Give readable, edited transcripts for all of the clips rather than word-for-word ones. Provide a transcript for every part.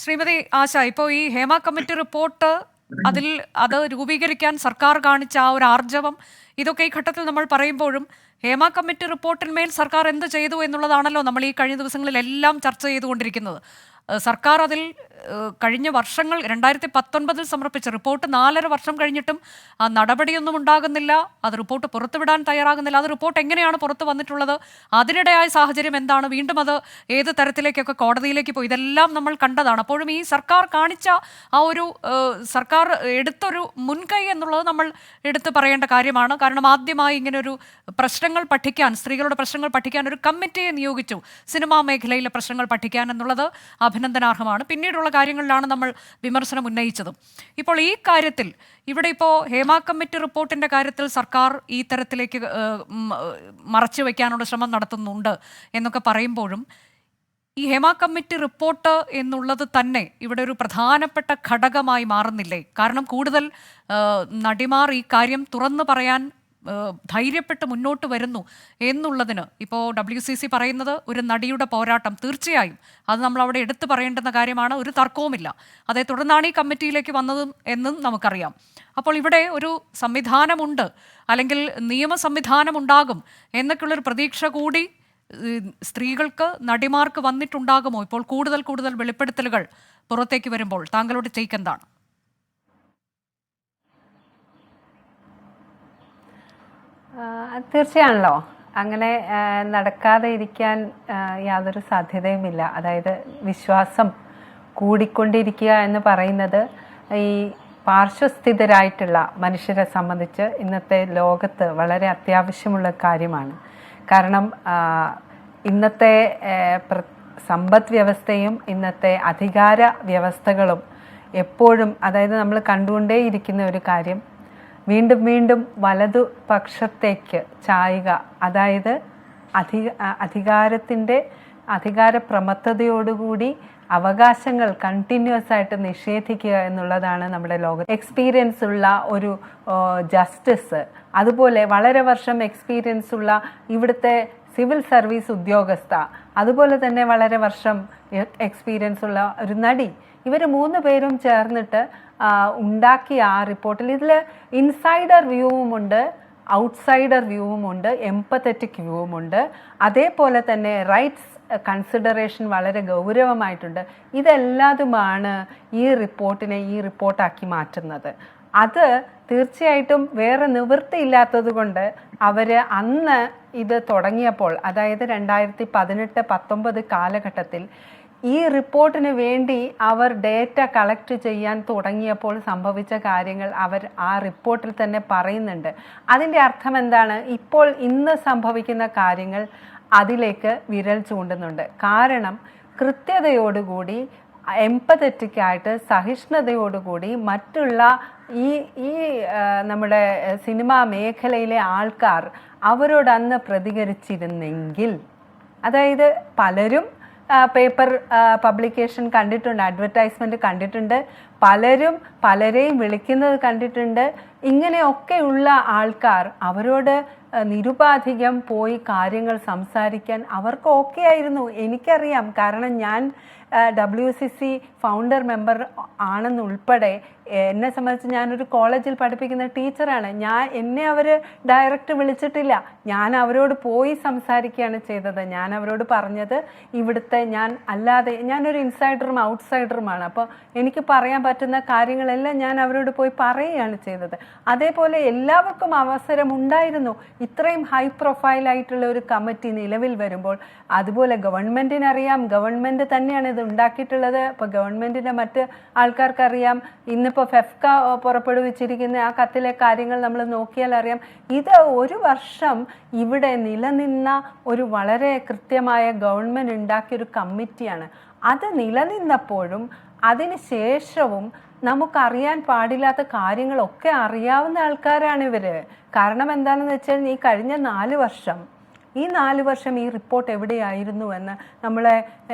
ശ്രീമതി ആശ, ഇപ്പോൾ ഈ Hema committee report അത് രൂപീകരിക്കാൻ സർക്കാർ കാണിച്ച ആ ഒരു ആർജവം, ഇതൊക്കെ ഈ ഘട്ടത്തിൽ നമ്മൾ പറയുമ്പോഴും ഹേമ കമ്മിറ്റി റിപ്പോർട്ടിന്മേൽ സർക്കാർ എന്ത് ചെയ്തു എന്നുള്ളതാണല്ലോ നമ്മൾ ഈ കഴിഞ്ഞ ദിവസങ്ങളിലെല്ലാം ചർച്ച ചെയ്തുകൊണ്ടിരിക്കുന്നത്. സർക്കാർ അതിൽ കഴിഞ്ഞ വർഷങ്ങൾ 2019 സമർപ്പിച്ച റിപ്പോർട്ട് 4.5 വർഷം കഴിഞ്ഞിട്ടും ആ നടപടിയൊന്നും ഉണ്ടാകുന്നില്ല. അത് റിപ്പോർട്ട് പുറത്തുവിടാൻ തയ്യാറാകുന്നില്ല. അത് റിപ്പോർട്ട് എങ്ങനെയാണ് പുറത്തു വന്നിട്ടുള്ളത്? അതിനിടയായ സാഹചര്യം എന്താണ്? വീണ്ടും അത് ഏത് തരത്തിലേക്കൊക്കെ കോടതിയിലേക്ക് പോയി? ഇതെല്ലാം നമ്മൾ കണ്ടതാണ്. അപ്പോഴും ഈ സർക്കാർ കാണിച്ച ആ ഒരു സർക്കാർ എടുത്തൊരു മുൻകൈ എന്നുള്ളത് നമ്മൾ എടുത്തു പറയേണ്ട കാര്യമാണ്. കാരണം ആദ്യമായി ഇങ്ങനൊരു പ്രശ്നങ്ങൾ പഠിക്കാൻ, സ്ത്രീകളുടെ പ്രശ്നങ്ങൾ പഠിക്കാൻ ഒരു കമ്മിറ്റിയെ നിയോഗിച്ചു. സിനിമാ മേഖലയിലെ പ്രശ്നങ്ങൾ പഠിക്കാൻ എന്നുള്ളത് അഭിനന്ദനാർഹമാണ്. പിന്നീടുള്ള കാര്യങ്ങളിലാണ് നമ്മൾ വിമർശനം ഉന്നയിച്ചതും. ഇപ്പോൾ ഈ കാര്യത്തിൽ ഇവിടെ ഇപ്പോൾ ഹേമ കമ്മിറ്റി റിപ്പോർട്ടിന്റെ കാര്യത്തിൽ സർക്കാർ ഈ തരത്തിലേക്ക് മറച്ചു വയ്ക്കാനുള്ള ശ്രമം നടത്തുന്നുണ്ട് എന്നൊക്കെ പറയുമ്പോഴും ഈ ഹേമ കമ്മിറ്റി റിപ്പോർട്ട് എന്നുള്ളത് തന്നെ ഇവിടെ ഒരു പ്രധാനപ്പെട്ട ഘടകമായി മാറുന്നില്ലേ? കാരണം കൂടുതൽ നടിമാർ ഈ കാര്യം തുറന്നു പറയാൻ ധൈര്യപ്പെട്ട് മുന്നോട്ട് വരുന്നു എന്നുള്ളതിന് ഇപ്പോൾ WCC പറയുന്നത് ഒരു നടിയുടെ പോരാട്ടം, തീർച്ചയായും അത് നമ്മൾ അവിടെ എടുത്തു പറയേണ്ടുന്ന കാര്യമാണ്, ഒരു തർക്കവുമില്ല. അതേ തുടർന്നാണ് ഈ കമ്മിറ്റിയിലേക്ക് വന്നതും എന്നും നമുക്കറിയാം. അപ്പോൾ ഇവിടെ ഒരു സംവിധാനമുണ്ട്, അല്ലെങ്കിൽ നിയമ സംവിധാനം ഉണ്ടാകും എന്നൊക്കെയുള്ളൊരു പ്രതീക്ഷ കൂടി സ്ത്രീകൾക്ക്, നടിമാർക്ക് വന്നിട്ടുണ്ടാകുമോ? ഇപ്പോൾ കൂടുതൽ കൂടുതൽ വെളിപ്പെടുത്തലുകൾ പുറത്തേക്ക് വരുമ്പോൾ താങ്കളുടെ ടേക്ക് എന്താണ്? തീർച്ചയാണല്ലോ, അങ്ങനെ നടക്കാതെ ഇരിക്കാൻ യാതൊരു സാധ്യതയുമില്ല. അതായത് വിശ്വാസം കൂടിക്കൊണ്ടിരിക്കുക എന്ന് പറയുന്നത് ഈ പാർശ്വസ്ഥിതരായിട്ടുള്ള മനുഷ്യരെ സംബന്ധിച്ച് ഇന്നത്തെ ലോകത്ത് വളരെ അത്യാവശ്യമുള്ള കാര്യമാണ്. കാരണം ഇന്നത്തെ സമ്പദ് വ്യവസ്ഥയും ഇന്നത്തെ അധികാര വ്യവസ്ഥകളും എപ്പോഴും, അതായത് നമ്മൾ കണ്ടുകൊണ്ടേയിരിക്കുന്ന ഒരു കാര്യം, വീണ്ടും വീണ്ടും വലതുപക്ഷത്തേക്ക് ചായുക, അതായത് അധികാരപ്രമത്തതയോടുകൂടി അവകാശങ്ങൾ കണ്ടിന്യൂസ് ആയിട്ട് നിഷേധിക്കുക എന്നുള്ളതാണ് നമ്മുടെ ലോകം. എക്സ്പീരിയൻസ് ഉള്ള ഒരു ജസ്റ്റിസ്, അതുപോലെ വളരെ വർഷം എക്സ്പീരിയൻസ് ഉള്ള ഇവിടുത്തെ സിവിൽ സർവീസ് ഉദ്യോഗസ്ഥ, അതുപോലെ തന്നെ വളരെ വർഷം എക്സ്പീരിയൻസ് ഉള്ള ഒരു നടി, ഇവർ 3 പേരും ചേർന്നിട്ട് ഉണ്ടാക്കിയ ആ റിപ്പോർട്ടിൽ ഇതിൽ ഇൻസൈഡർ വ്യൂവുമുണ്ട്, ഔട്ട്സൈഡർ വ്യൂവുമുണ്ട്, എംപത്തറ്റിക് വ്യൂവുമുണ്ട്, അതേപോലെ തന്നെ റൈറ്റ്സ് കൺസിഡറേഷൻ വളരെ ഗൗരവമായിട്ടുണ്ട്. ഇതെല്ലാതുമാണ് ഈ റിപ്പോർട്ടിനെ ഈ റിപ്പോർട്ടാക്കി മാറ്റുന്നത്. അത് തീർച്ചയായിട്ടും വേറെ നിവൃത്തിയില്ലാത്തത് കൊണ്ട് അവർ അന്ന് ഇത് തുടങ്ങിയപ്പോൾ, അതായത് 2018-19 കാലഘട്ടത്തിൽ ഈ റിപ്പോർട്ടിന് വേണ്ടി അവർ ഡേറ്റ കളക്ട് ചെയ്യാൻ തുടങ്ങിയപ്പോൾ സംഭവിച്ച കാര്യങ്ങൾ അവർ ആ റിപ്പോർട്ടിൽ തന്നെ പറയുന്നുണ്ട്. അതിൻ്റെ അർത്ഥം എന്താണ്? ഇപ്പോൾ ഇന്ന് സംഭവിക്കുന്ന കാര്യങ്ങൾ അതിലേക്ക് വിരൽ ചൂണ്ടുന്നുണ്ട്. കാരണം കൃത്യതയോടുകൂടി, എംപത്തറ്റിക്കായിട്ട്, സഹിഷ്ണുതയോടുകൂടി മറ്റുള്ള ഈ നമ്മുടെ സിനിമാ മേഖലയിലെ ആൾക്കാർ അവരോട് അന്ന് പ്രതികരിച്ചിരുന്നെങ്കിൽ, അതായത് പലരും പേപ്പർ പബ്ലിക്കേഷൻ കണ്ടിട്ടുണ്ട്, അഡ്വർടൈസ്മെൻറ്റ് കണ്ടിട്ടുണ്ട്, പലരും പലരെയും വിളിക്കുന്നത് കണ്ടിട്ടുണ്ട്. ഇങ്ങനെയൊക്കെയുള്ള ആൾക്കാർ അവരോട് നിരുപാധികം പോയി കാര്യങ്ങൾ സംസാരിക്കാൻ അവർക്ക് ഓക്കെ ആയിരുന്നു. എനിക്കറിയാം, കാരണം ഞാൻ WCC ഫൗണ്ടർ മെമ്പർ ആണെന്നുൾപ്പെടെ എന്നെ സംബന്ധിച്ച് ഞാനൊരു കോളേജിൽ പഠിപ്പിക്കുന്ന ടീച്ചറാണ്. എന്നെ അവർ ഡയറക്റ്റ് വിളിച്ചിട്ടില്ല, ഞാൻ അവരോട് പോയി സംസാരിക്കുകയാണ് ചെയ്തത്. ഞാൻ അവരോട് പറഞ്ഞത്, ഇവിടുത്തെ ഞാനൊരു ഇൻസൈഡറും ഔട്ട്സൈഡറുമാണ്, അപ്പോൾ എനിക്ക് പറയാൻ പറ്റുന്ന കാര്യങ്ങളെല്ലാം ഞാൻ അവരോട് പോയി പറയുകയാണ് ചെയ്തത്. അതേപോലെ എല്ലാവർക്കും അവസരമുണ്ടായിരുന്നു. ഇത്രയും ഹൈ പ്രൊഫൈലായിട്ടുള്ള ഒരു കമ്മിറ്റി നിലവിൽ വരുമ്പോൾ, അതുപോലെ ഗവൺമെൻറ്റിനറിയാം, ഗവൺമെൻറ് തന്നെയാണ് ഇത് ഉണ്ടാക്കിയിട്ടുള്ളത്. ഇപ്പോൾ ഗവൺമെൻറ്റിൻ്റെ മറ്റ് ആൾക്കാർക്കറിയാം. ഇന്നിപ്പോൾ ഫെഫ്ക പുറപ്പെടുവിച്ചിരിക്കുന്ന ആ കത്തിലെ കാര്യങ്ങൾ നമ്മൾ നോക്കിയാൽ അറിയാം. ഇത് 1 വർഷം ഇവിടെ നിലനിന്ന ഒരു വളരെ കൃത്യമായ ഗവൺമെൻറ് ഉണ്ടാക്കിയൊരു കമ്മിറ്റിയാണ്. അത് നിലനിന്നപ്പോഴും അതിന് ശേഷവും നമുക്കറിയാൻ പാടില്ലാത്ത കാര്യങ്ങളൊക്കെ അറിയാവുന്ന ആൾക്കാരാണ് ഇവർ. കാരണം എന്താണെന്ന് വെച്ചാൽ, ഈ കഴിഞ്ഞ 4 വർഷം ഈ റിപ്പോർട്ട് എവിടെയായിരുന്നു എന്ന് നമ്മളെ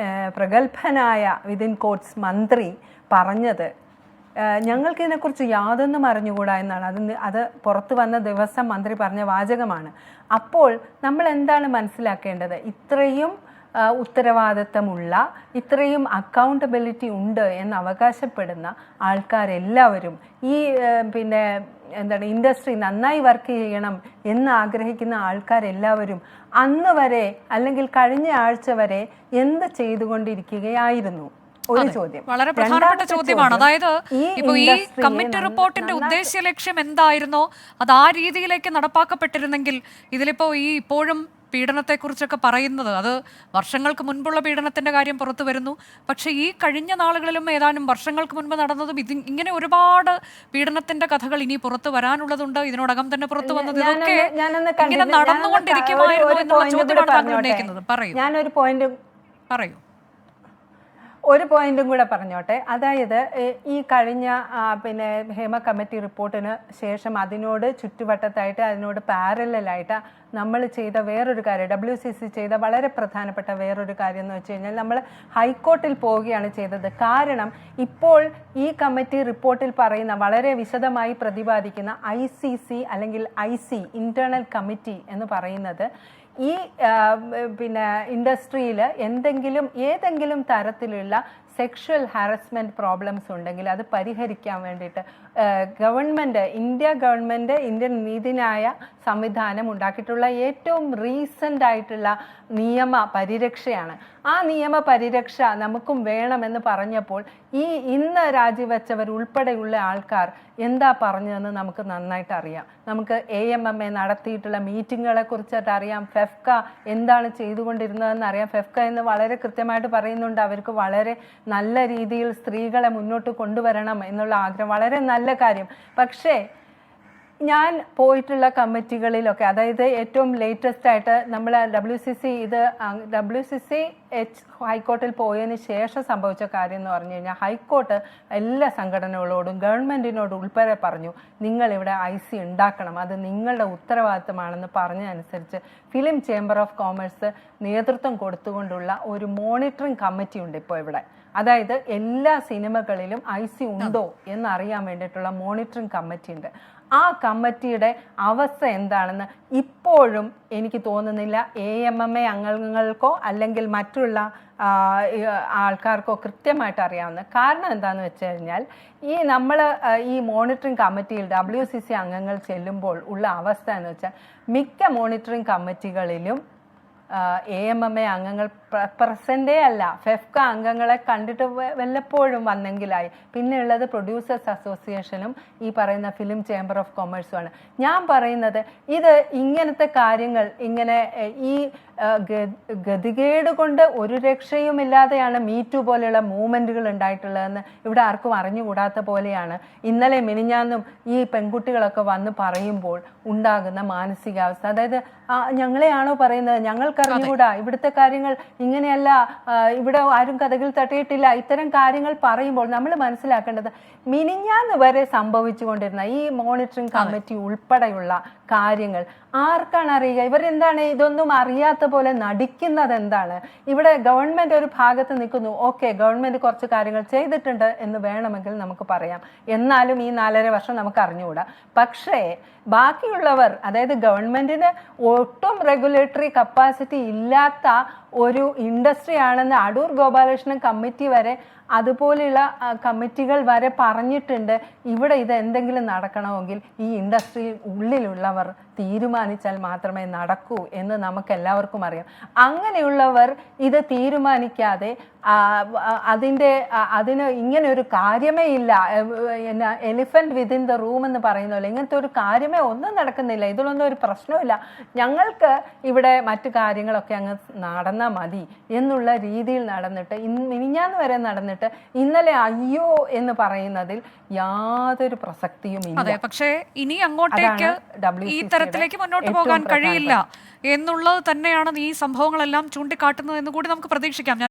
പ്രഗത്ഭനായ വിതിൻ കോട്സ് മന്ത്രി പറഞ്ഞത്, ഞങ്ങൾക്കിതിനെക്കുറിച്ച് യാതൊന്നും അറിഞ്ഞുകൂടാ എന്നാണ്. അത് പുറത്തു വന്ന ദിവസം മന്ത്രി പറഞ്ഞ വാചകമാണ്. അപ്പോൾ നമ്മൾ എന്താണ് മനസ്സിലാക്കേണ്ടത്? ഇത്രയും ഉത്തരവാദിത്തമുള്ള, ഇത്രയും അക്കൗണ്ടബിലിറ്റി ഉണ്ട് എന്ന് അവകാശപ്പെടുന്ന ആൾക്കാരെല്ലാവരും ഈ പിന്നെ എന്താണ് ഇൻഡസ്ട്രി നന്നായി വർക്ക് ചെയ്യണം എന്ന് ആഗ്രഹിക്കുന്ന ആൾക്കാരെല്ലാവരും അന്ന് വരെ അല്ലെങ്കിൽ കഴിഞ്ഞ ആഴ്ച വരെ എന്ത് ചെയ്തുകൊണ്ടിരിക്കുകയായിരുന്നു? ഒരു ചോദ്യം. വളരെ പ്രധാനപ്പെട്ട ചോദ്യമാണ്. അതായത് ഇപ്പൊ ഈ കമ്മിറ്റി റിപ്പോർട്ടിന്റെ ഉദ്ദേശ ലക്ഷ്യം എന്തായിരുന്നോ അത് ആ രീതിയിലേക്ക് നടപ്പാക്കപ്പെട്ടിരുന്നെങ്കിൽ ഇതിലിപ്പോ ഈ ഇപ്പോഴും പീഡനത്തെക്കുറിച്ചൊക്കെ പറയുന്നത് അത് വർഷങ്ങൾക്ക് മുൻപുള്ള പീഡനത്തിന്റെ കാര്യം പുറത്തു വരുന്നു. പക്ഷേ ഈ കഴിഞ്ഞ നാളുകളിലും ഏതാനും വർഷങ്ങൾക്ക് മുൻപ് നടന്നതും ഇങ്ങനെ ഒരുപാട് പീഡനത്തിന്റെ കഥകൾ ഇനി പുറത്തു വരാനുള്ളതുണ്ട്. ഇതിനോടകം തന്നെ പുറത്തു വന്നത് ഇതൊക്കെ ഇങ്ങനെ നടന്നുകൊണ്ടിരിക്കുമായിരുന്നു എന്നുള്ള ചോദ്യമാണ് താങ്കൾ ഉന്നയിക്കുന്നത്. പറയൂ. ഞാനൊരു പോയിന്റ് പറയൂ. ഒരു പോയിന്റും കൂടെ പറഞ്ഞോട്ടെ. അതായത് ഈ കഴിഞ്ഞ പിന്നെ ഹേമ കമ്മിറ്റി റിപ്പോർട്ടിന് ശേഷം അതിനോട് ചുറ്റുവട്ടത്തായിട്ട് അതിനോട് പാരലായിട്ട് നമ്മൾ ചെയ്ത വേറൊരു കാര്യം, WCC ചെയ്ത വളരെ പ്രധാനപ്പെട്ട വേറൊരു കാര്യം എന്ന് വെച്ച് കഴിഞ്ഞാൽ നമ്മൾ ഹൈക്കോർട്ടിൽ പോവുകയാണ് ചെയ്തത്. കാരണം ഇപ്പോൾ ഈ കമ്മിറ്റി റിപ്പോർട്ടിൽ പറയുന്ന വളരെ വിശദമായി പ്രതിപാദിക്കുന്ന ICC അല്ലെങ്കിൽ IC ഇന്റേണൽ കമ്മിറ്റി എന്ന് പറയുന്നത് ഈ പിന്നെ ഇൻഡസ്ട്രിയിൽ ഏതെങ്കിലും തരത്തിലുള്ള സെക്ഷൽ ഹാരസ്മെൻറ്റ് പ്രോബ്ലംസ് ഉണ്ടെങ്കിൽ അത് പരിഹരിക്കാൻ വേണ്ടിയിട്ട് ഇന്ത്യ ഗവൺമെൻറ് ഇന്ത്യൻ നീതിന്യായ സംവിധാനം ഉണ്ടാക്കിയിട്ടുള്ള ഏറ്റവും റീസെൻ്റ് ആയിട്ടുള്ള നിയമ പരിരക്ഷയാണ്. ആ നിയമ പരിരക്ഷ നമുക്കും വേണമെന്ന് പറഞ്ഞപ്പോൾ ഈ ഇന്ന് രാജിവെച്ചവർ ഉൾപ്പെടെയുള്ള ആൾക്കാർ എന്താ പറഞ്ഞതെന്ന് നമുക്ക് നന്നായിട്ട് അറിയാം. നമുക്ക് AMMA നടത്തിയിട്ടുള്ള മീറ്റിങ്ങുകളെ കുറിച്ചിട്ട് അറിയാം. ഫെഫ്ക എന്താണ് ചെയ്തുകൊണ്ടിരുന്നതെന്ന് അറിയാം. ഫെഫ്ക എന്ന് വളരെ കൃത്യമായിട്ട് പറയുന്നുണ്ട് അവർക്ക് വളരെ നല്ല രീതിയിൽ സ്ത്രീകളെ മുന്നോട്ട് കൊണ്ടുവരണം എന്നുള്ള ആഗ്രഹം, വളരെ നല്ല കാര്യം. പക്ഷേ ഞാൻ പോയിട്ടുള്ള കമ്മിറ്റികളിലൊക്കെ, അതായത് ഏറ്റവും ലേറ്റസ്റ്റ് ആയിട്ട് നമ്മൾ WCC ഹൈക്കോർട്ടിൽ പോയതിന് ശേഷം സംഭവിച്ച കാര്യം എന്ന് പറഞ്ഞു കഴിഞ്ഞാൽ ഹൈക്കോർട്ട് എല്ലാ സംഘടനകളോടും ഗവൺമെൻറ്റിനോട് ഉൾപ്പെടെ പറഞ്ഞു നിങ്ങളിവിടെ IC ഉണ്ടാക്കണം, അത് നിങ്ങളുടെ ഉത്തരവാദിത്തമാണെന്ന് പറഞ്ഞതനുസരിച്ച് ഫിലിം ചേംബർ ഓഫ് കോമേഴ്സ് നേതൃത്വം കൊടുത്തുകൊണ്ടുള്ള ഒരു മോണിറ്ററിംഗ് കമ്മിറ്റി ഉണ്ട് ഇപ്പോൾ ഇവിടെ. അതായത് എല്ലാ സിനിമകളിലും IC ഉണ്ടോ എന്നറിയാൻ വേണ്ടിയിട്ടുള്ള മോണിറ്ററിംഗ് കമ്മിറ്റി ഉണ്ട്. ആ കമ്മിറ്റിയുടെ അവസ്ഥ എന്താണെന്ന് ഇപ്പോഴും എനിക്ക് തോന്നുന്നില്ല AMMA അംഗങ്ങൾക്കോ അല്ലെങ്കിൽ മറ്റുള്ള ആൾക്കാർക്കോ കൃത്യമായിട്ട് അറിയാവുന്ന. കാരണം എന്താണെന്ന് വെച്ച് കഴിഞ്ഞാൽ ഈ മോണിറ്ററിംഗ് കമ്മിറ്റിയിൽ WCC അംഗങ്ങൾ ചെല്ലുമ്പോൾ ഉള്ള അവസ്ഥ എന്ന് വെച്ചാൽ മിക്ക മോണിറ്ററിംഗ് കമ്മിറ്റികളിലും AMMA അംഗങ്ങൾ പ്രസൻറ്റേ അല്ല. ഫെഫ്ക അംഗങ്ങളെ കണ്ടിട്ട് വല്ലപ്പോഴും വന്നെങ്കിലായി. പിന്നെ ഉള്ളത് പ്രൊഡ്യൂസേഴ്സ് അസോസിയേഷനും ഈ പറയുന്ന ഫിലിം ചേംബർ ഓഫ് കൊമേഴ്സുമാണ്. ഞാൻ പറയുന്നത് ഇത് ഇങ്ങനത്തെ കാര്യങ്ങൾ ഇങ്ങനെ ഈ ഗതികേട് കൊണ്ട് ഒരു രക്ഷയുമില്ലാതെയാണ് മീറ്റു പോലെയുള്ള മൂവ്മെൻറ്റുകൾ ഉണ്ടായിട്ടുള്ളതെന്ന് ഇവിടെ ആർക്കും അറിഞ്ഞുകൂടാത്ത പോലെയാണ്. ഇന്നലെ മിനിഞ്ഞാന്നും ഈ പെൺകുട്ടികളൊക്കെ വന്ന് പറയുമ്പോൾ ഉണ്ടാകുന്ന മാനസികാവസ്ഥ. അതായത് ഞങ്ങളെയാണോ പറയുന്നത്, ഞങ്ങൾക്കറിഞ്ഞുകൂടാ, ഇവിടുത്തെ കാര്യങ്ങൾ ഇങ്ങനെയല്ല, ഇവിടെ ആരും കഥകൾ തട്ടിയിട്ടില്ല, ഇത്തരം കാര്യങ്ങൾ പറയുമ്പോൾ നമ്മൾ മനസ്സിലാക്കേണ്ടത് മിനിഞ്ഞാന്ന് വരെ സംഭവിച്ചുകൊണ്ടിരുന്ന ഈ മോണിറ്ററിംഗ് കമ്മിറ്റി ഉൾപ്പെടെയുള്ള കാര്യങ്ങൾ ആർക്കാണ് അറിയുക? ഇവരെന്താണ് ഇതൊന്നും അറിയാത്ത പോലെ നടിക്കുന്നത്? എന്താണ് ഇവിടെ ഗവൺമെന്റ് ഒരു ഭാഗത്ത് നിൽക്കുന്നു, ഓക്കെ ഗവൺമെന്റ് കുറച്ച് കാര്യങ്ങൾ ചെയ്തിട്ടുണ്ട് എന്ന് വേണമെങ്കിൽ നമുക്ക് പറയാം, എന്നാലും ഈ 4.5 വർഷം നമുക്ക് അറിഞ്ഞുകൂടാ. പക്ഷേ ബാക്കിയുള്ളവർ, അതായത് ഗവൺമെന്റിന് ഒട്ടും റെഗുലേറ്ററി കപ്പാസിറ്റി ഇല്ലാത്ത ഒരു ഇൻഡസ്ട്രി ആണെന്ന് അടൂർ ഗോപാലകൃഷ്ണൻ കമ്മിറ്റി വരെ, അതുപോലെയുള്ള കമ്മിറ്റികൾ വരെ പറഞ്ഞിട്ടുണ്ട്. ഇവിടെ ഇത് എന്തെങ്കിലും നടക്കണമെങ്കിൽ ഈ ഇൻഡസ്ട്രി ഉള്ളിലുള്ളവർ തീരുമാനിച്ചാൽ മാത്രമേ നടക്കൂ എന്ന് നമുക്ക് എല്ലാവർക്കും അറിയാം. അങ്ങനെയുള്ളവർ ഇത് തീരുമാനിക്കാതെ അതിന് ഇങ്ങനെ ഒരു കാര്യമേ ഇല്ല, എലിഫന്റ് വിതിൻ ദ റൂം എന്ന് പറയുന്നല്ലോ, ഇങ്ങനത്തെ ഒരു കാര്യമേ ഒന്നും നടക്കുന്നില്ല, ഇതിലൊന്നും ഒരു പ്രശ്നമില്ല, ഞങ്ങൾക്ക് ഇവിടെ മറ്റു കാര്യങ്ങളൊക്കെ അങ്ങ് നടന്നാൽ മതി എന്നുള്ള രീതിയിൽ നടന്നിട്ട് മിനിഞ്ഞാന്ന് വരെ നടന്നിട്ട് ഇന്നലെ അയ്യോ എന്ന് പറയുന്നതിൽ യാതൊരു പ്രസക്തിയും ഇല്ല. പക്ഷേ ഇനി അങ്ങോട്ടേക്ക് ഈ തരത്തിലേക്ക് മുന്നോട്ട് പോകാൻ കഴിയില്ല എന്നുള്ളത് തന്നെയാണ് ഈ സംഭവങ്ങളെല്ലാം ചൂണ്ടിക്കാട്ടുന്നത് എന്ന് കൂടി നമുക്ക് പ്രതീക്ഷിക്കാം.